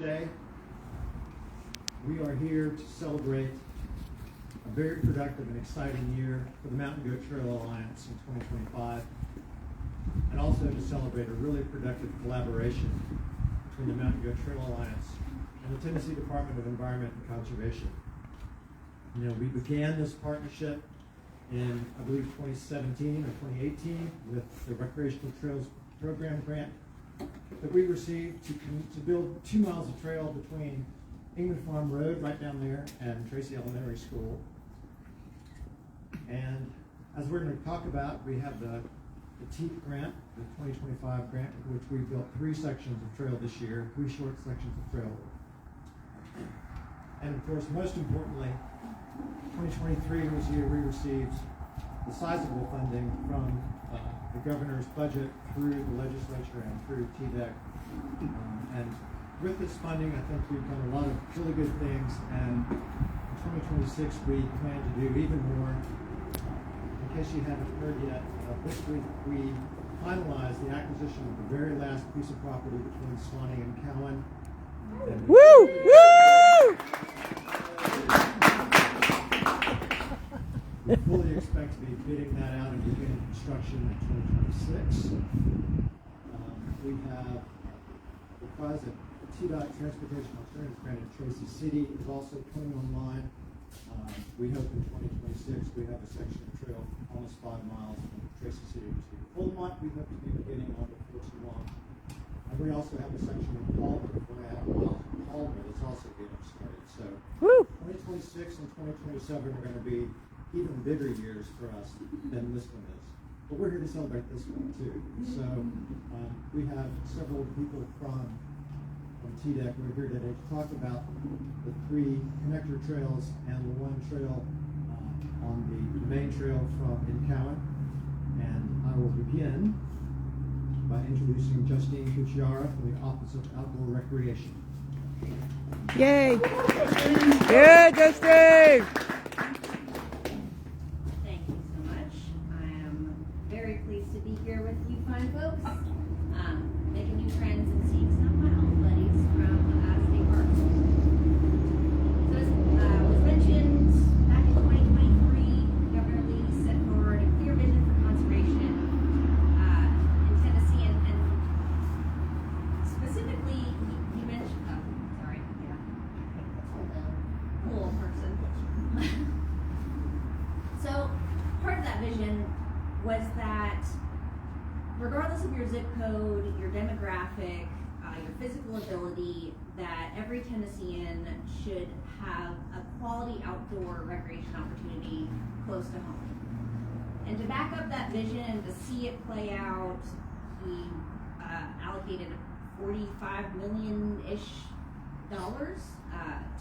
today. We are here to celebrate a very productive and exciting year for the Mountain Goat Trail Alliance in 2025, and also to celebrate a really productive collaboration between the Mountain Goat Trail Alliance and the Tennessee Department of Environment and Conservation. We began this partnership in, I believe, 2017 or 2018 with the Recreational Trails Program grant that we received to build 2 miles of trail between England Farm Road right down there and Tracy Elementary School. And as we're going to talk about, we have the TEEP grant, the 2025 grant, in which we built 3 sections of trail this year, 3 short sections of trail. And of course, most importantly, 2023 was the year we received the sizable funding from the governor's budget through the legislature and through TDEC. And with this funding, I think we've done a lot of really good things, and in 2026 we plan to do even more. In case you haven't heard yet, this week we finalized the acquisition of the very last piece of property between Swanee and Cowan. And woo! Woo! We fully expect to be bidding that out and beginning construction in 2026. We have, because of TDOT Transportation Alternatives Grant in Tracy City is also coming online. We hope in 2026 we have a section of trail almost 5 miles from Tracy City to Fulmont. We hope to be beginning on before too long. And we also have a section of Palmer, 4.5 miles from Palmer that's also getting started. So 2026 and 2027 are going to be even bigger years for us than this one is. But we're here to celebrate this one too. So we have several people from TDEC. We're here today to talk about the 3 connector trails and the 1 trail on the main trail from in Cowan. And I will begin by introducing Justine Cucciara from the Office of Outdoor Recreation. Yay! Yeah, Justine! Thank you so much. I am very pleased to be here with you fine folks, making new friends and seeing some of my old buddies from state parks. So as was mentioned, back in 2023, Governor Lee set forward a clear vision for conservation in Tennessee, and specifically, he mentioned, cool person. So part of that vision was that regardless of your zip code, your demographic, your physical ability, that every Tennessean should have a quality outdoor recreation opportunity close to home. And to back up that vision and to see it play out, he allocated $45 million-ish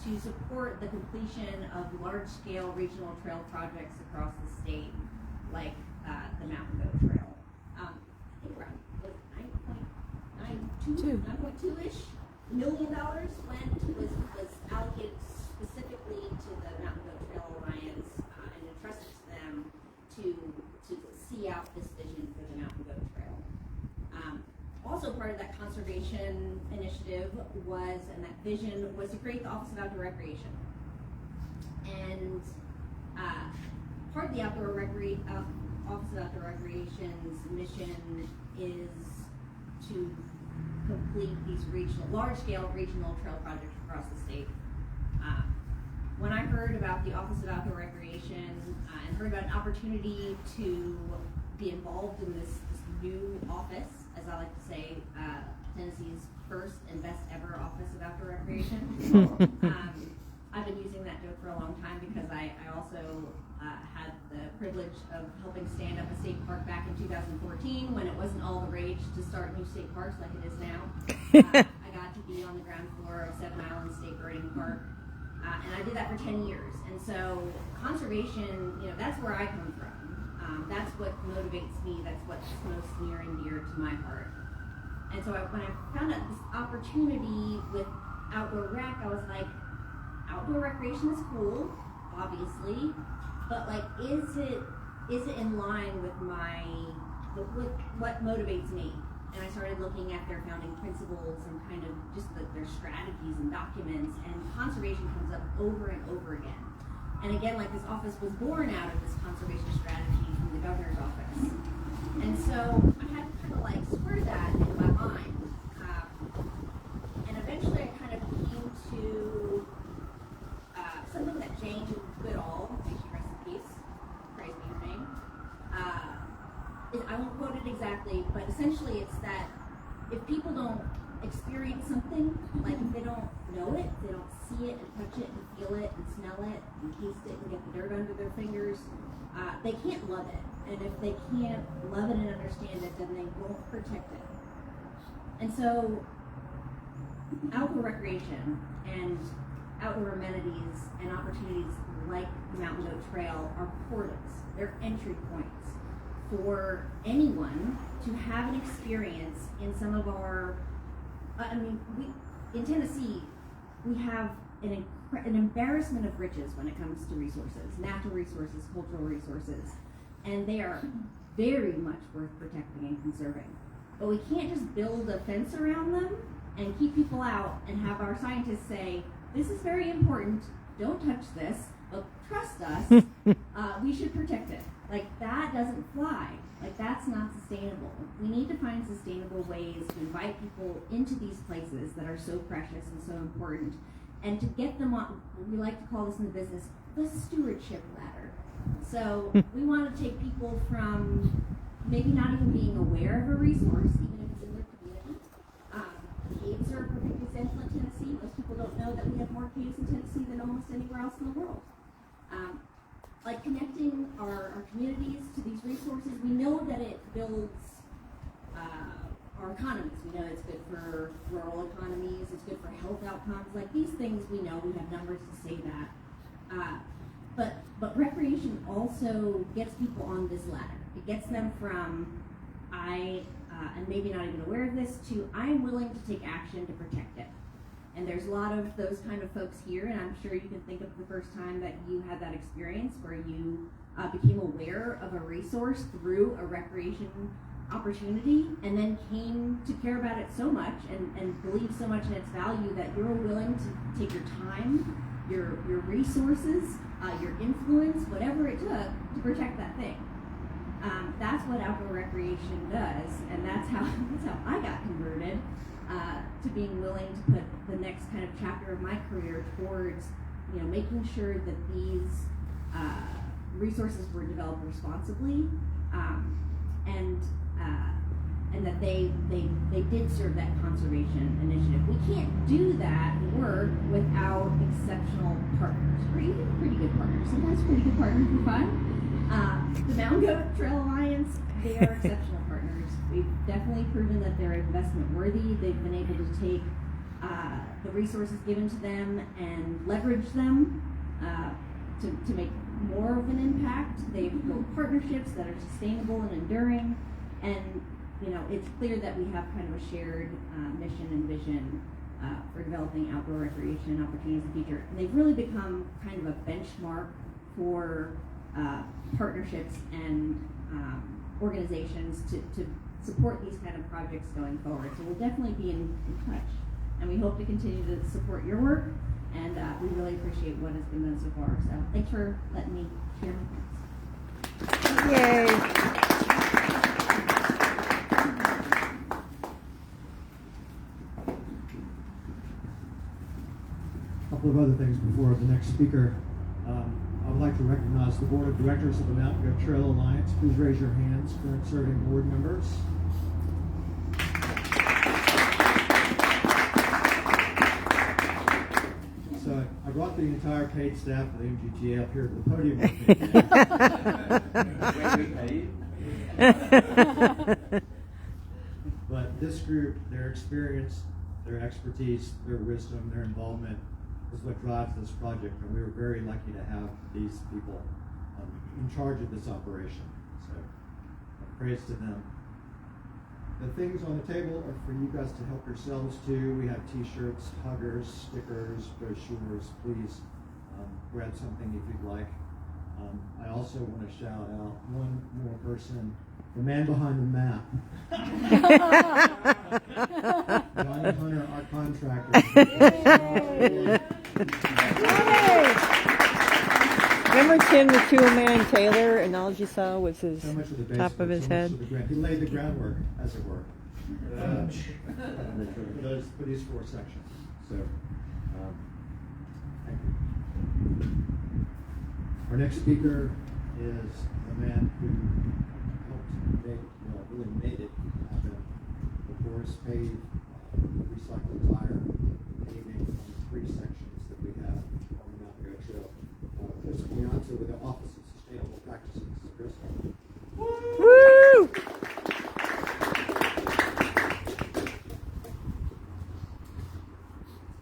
to support the completion of large-scale regional trail projects across the state, like the Mountain Goat Trail. I think we're at $9.2-ish million was allocated specifically to the Mountain Goat Trail Alliance and entrusted to them to see out this vision for the Mountain Goat Trail. Also part of that conservation initiative was, and that vision was to create the Office of Outdoor Recreation. And part of the Office of Outdoor Recreation's mission is to complete these large-scale regional trail projects across the state. When I heard about the Office of Outdoor Recreation and heard about an opportunity to be involved in this new office, as I like to say, Tennessee's first and best ever Office of Outdoor Recreation. I've been using that joke for a long time because I also had the privilege of helping stand up a state park back in 2014 when it wasn't all the rage to start new state parks like it is now. I got to be on the ground floor of Seven Islands State Birding Park, and I did that for 10 years. And so conservation, that's where I come from. That's what motivates me. That's what's most near and dear to my heart. And so when I found out this opportunity with outdoor rec, I was like, outdoor recreation is cool, obviously, but like, is it in line with with what motivates me? and I started looking at their founding principles and kind of just their strategies and documents, and conservation comes up over and over again. And again, like, this office was born out of this conservation strategy from the governor's office. And so I had to kind of like square that in my mind. And eventually I kind of came to something that Jane Goodall, may she rest in peace, praise be her name. I won't quote it exactly, but essentially it's that if people don't experience something, like if they don't know it, they don't see it and touch it and feel it and smell it and taste it and get the dirt under their fingers, they can't love it. And if they can't love it and understand it, then they won't protect it. And so outdoor recreation and outdoor amenities and opportunities like the Mountain Goat Trail are portals. They're entry points for anyone to have an experience in some of our, in Tennessee, we have an embarrassment of riches when it comes to resources, natural resources, cultural resources, and they are very much worth protecting and conserving. But we can't just build a fence around them and keep people out and have our scientists say, this is very important, don't touch this, but trust us, we should protect it. Like, that doesn't fly. Like, that's not sustainable. We need to find sustainable ways to invite people into these places that are so precious and so important, and to get them on, we like to call this in the business, the stewardship ladder. So we want to take people from maybe not even being aware of a resource, even if it's in their community. Caves are a perfect example in Tennessee. Most people don't know that we have more caves in Tennessee than almost anywhere else in the world. Like connecting our communities to these resources, we know that it builds our economies. We know it's good for rural economies, it's good for health outcomes. Like, these things we know, we have numbers to say that. But recreation also gets people on this ladder. It gets them from and maybe not even aware of this, to I am willing to take action to protect it. And there's a lot of those kind of folks here, and I'm sure you can think of the first time that you had that experience where you became aware of a resource through a recreation opportunity, and then came to care about it so much and believe so much in its value that you're willing to take your time, your resources, your influence, whatever it took to protect that thing. That's what outdoor recreation does, and that's how I got converted to being willing to put the next kind of chapter of my career towards, making sure that these resources were developed responsibly, and that they did serve that conservation initiative. We can't do that work without exceptional partners, or even pretty good partners. Sometimes pretty good partners are fun. The Mountain Goat Trail Alliance, they are exceptional partners. We've definitely proven that they're investment worthy. They've been able to take the resources given to them and leverage them to make more of an impact. They've built partnerships that are sustainable and enduring, and it's clear that we have kind of a shared mission and vision for developing outdoor recreation opportunities in the future. And they've really become kind of a benchmark for partnerships and organizations to support these kind of projects going forward. So we'll definitely be in touch, and we hope to continue to support your work, and we really appreciate what has been done so far. So thanks for letting me share my thoughts. Yay. A couple of other things before the next speaker. I would like to recognize the Board of Directors of the Mountain Goat Trail Alliance. Please raise your hands, current serving board members. So I brought the entire paid staff of the MGTA up here to the podium with me. But this group, their experience, their expertise, their wisdom, their involvement is what drives this project, and we were very lucky to have these people in charge of this operation. So praise to them. The things on the table are for you guys to help yourselves too. We have t-shirts, huggers, stickers, brochures. Please grab something if you'd like. I also want to shout out one more person, the man behind the map. Johnny Hunter, our contractor. Remember Tim, the two-man Taylor, and all you saw was his So much for the base top of work, his so much head? for the grant. He laid the groundwork, as it were, for these 4 sections. So, thank you. Our next speaker is the man who helped make, well, really made it happen. The Forest Pave, recycled tire paving on the 3 sections that we have on the Mountain Goat Trail. Chris Pianto with the Office of Sustainable Practices. Chris. Woo!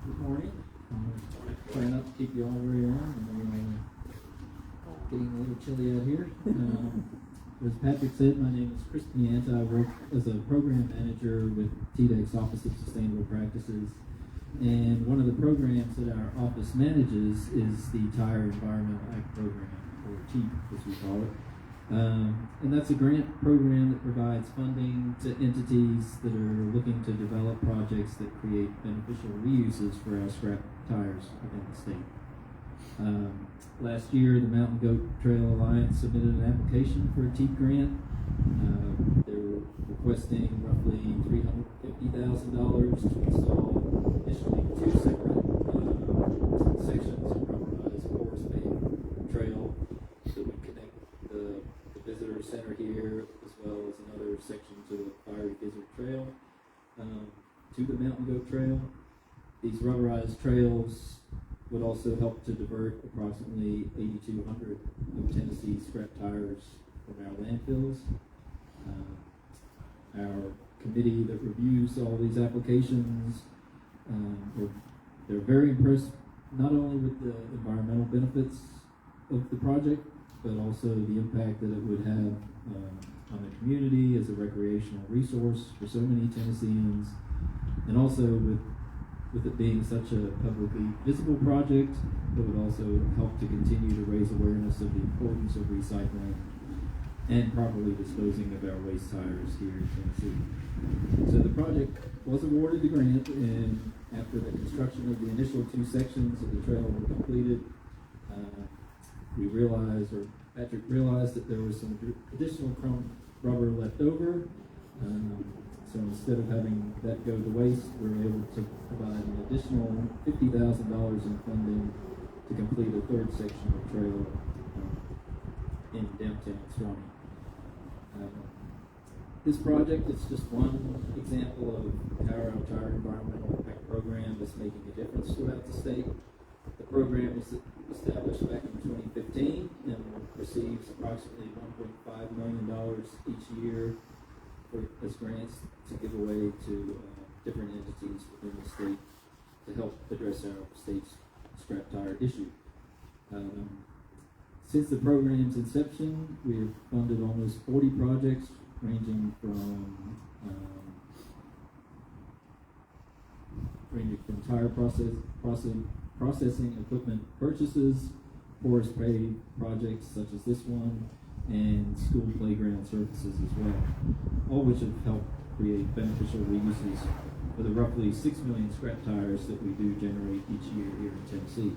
Good morning. Try not to keep you all very long. Getting a little chilly out here. As Patrick said, my name is Chris Pianta. I work as a program manager with TDEC's Office of Sustainable Practices. And one of the programs that our office manages is the Tire Environmental Act Program, or TEAP as we call it. And that's a grant program that provides funding to entities that are looking to develop projects that create beneficial reuses for our scrap tires within the state. Last year, the Mountain Goat Trail Alliance submitted an application for a TEAP grant. They're requesting roughly $350,000 to install initially 2 separate sections of rubberized forest paved trail that would connect the visitor center here, as well as another section to the Fiery Gizzard Trail, to the Mountain Goat Trail. These rubberized trails would also help to divert approximately 8,200 of Tennessee's scrap tires from our landfills. Our committee that reviews all these applications, they're very impressed not only with the environmental benefits of the project, but also the impact that it would have on the community as a recreational resource for so many Tennesseans, and also with it being such a publicly visible project, it would also help to continue to raise awareness of the importance of recycling and properly disposing of our waste tires here in Tennessee. So the project was awarded the grant, and after the construction of the initial 2 sections of the trail were completed, Patrick realized that there was some additional chrome rubber left over. So instead of having that go to waste, we were able to provide an additional $50,000 in funding to complete a 3rd section of trail in downtown Swanee. This project is just one example of how our Tire Environmental Impact Program is making a difference throughout the state. The program was established back in 2015 and receives approximately $1.5 million each year as grants to give away to different entities within the state to help address our state's scrap tire issue. Since the program's inception, we have funded almost 40 projects ranging from tire processing equipment purchases, forest pave projects such as this one, and school playground services as well, all which have helped create beneficial reuses for the roughly 6 million scrap tires that we do generate each year here in Tennessee.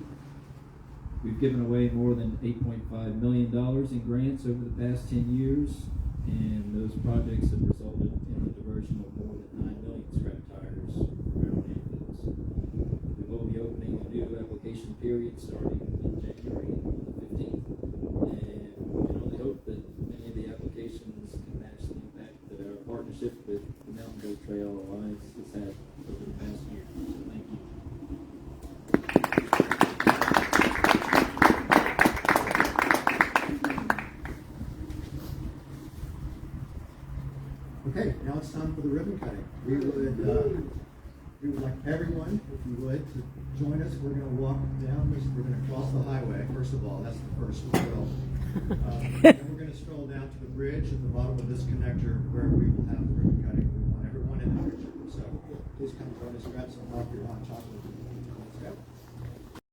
We've given away more than $8.5 million in grants over the past 10 years, and those projects have resulted in the diversion of more than 9 million scrap tires from our landfills. We will be opening a new application period starting in January 15th, and we can only hope that many of the applications can match the impact that our partnership with the Mountain Goat Trail Alliance has had over the past year. So thank you. Okay, now it's time for the ribbon cutting. We would like everyone, if you would, to join us. We're going to walk down this, we're going to cross the highway, first of all, that's the first drill. Then we're going to stroll down to the bridge at the bottom of this connector where we will have the ribbon cutting. We want everyone in the picture. So please come join us, grab some coffee or hot chocolate. Let's go.